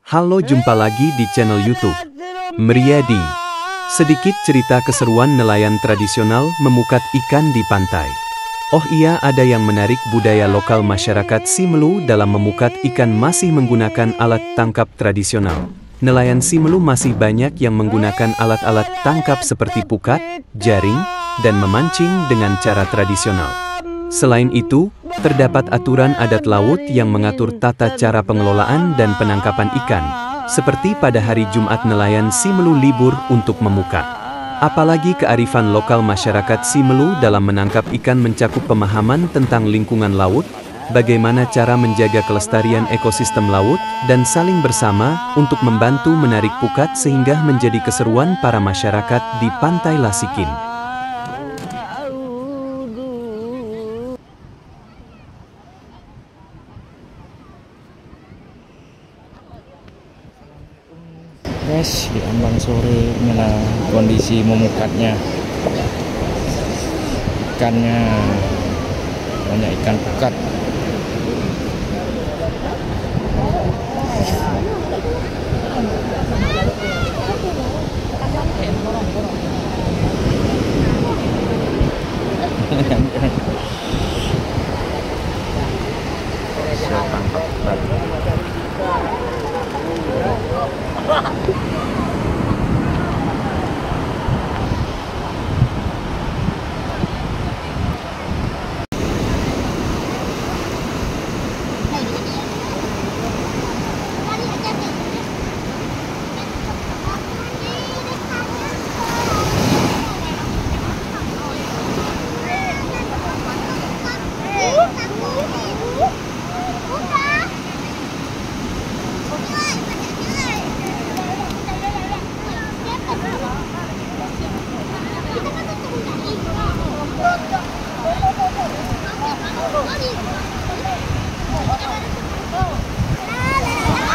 Halo, jumpa lagi di channel YouTube Meriadi. Sedikit cerita keseruan nelayan tradisional memukat ikan di pantai. Oh iya, ada yang menarik, budaya lokal masyarakat Simelu dalam memukat ikan masih menggunakan alat tangkap tradisional. Nelayan Simelu masih banyak yang menggunakan alat-alat tangkap seperti pukat, jaring, dan memancing dengan cara tradisional. Selain itu, terdapat aturan adat laut yang mengatur tata cara pengelolaan dan penangkapan ikan, seperti pada hari Jumat nelayan Simelu libur untuk memukat. Apalagi kearifan lokal masyarakat Simelu dalam menangkap ikan mencakup pemahaman tentang lingkungan laut, bagaimana cara menjaga kelestarian ekosistem laut, dan saling bersama untuk membantu menarik pukat sehingga menjadi keseruan para masyarakat di Pantai Lasikin. Guys, di ambang sore inilah kondisi memukatnya. Ikannya banyak ikan pukat. Saya tangkap pukat.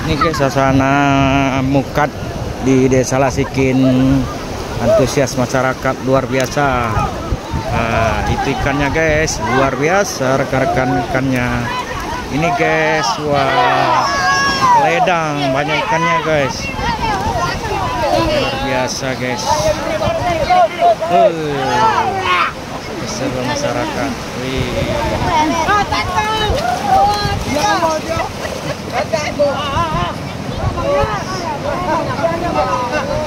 Ini guys, suasana mukat di Desa Lasikin, antusias masyarakat luar biasa. Nah, itu ikannya guys, luar biasa rekan-rekan ikannya. Ini guys, wah, ledang, banyak ikannya guys, luar biasa guys. Keseru masyarakat.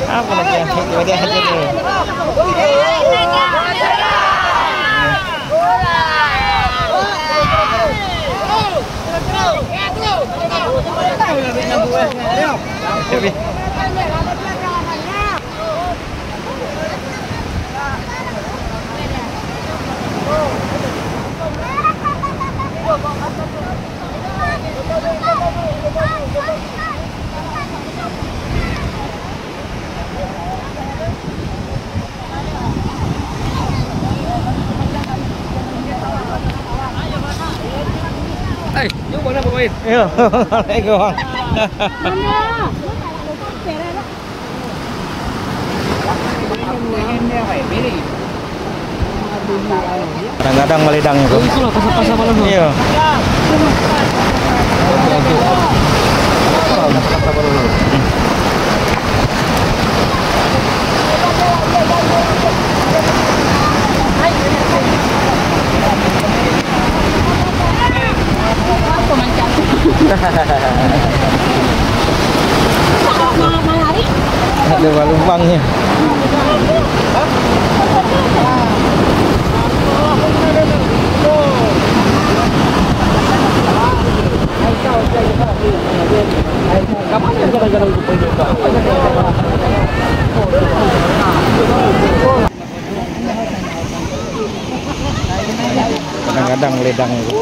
Apa lagi yang udah aja tuh. Yuk mana pemain? Iya, lego. Kadang-kadang meledang itu. Iya. Ada lumpangnya. Kadang-kadang ledang itu.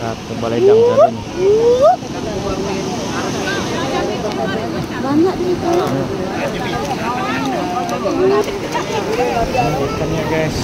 Satu baledang tadi. Banyak nih kalau. Ikannya guys.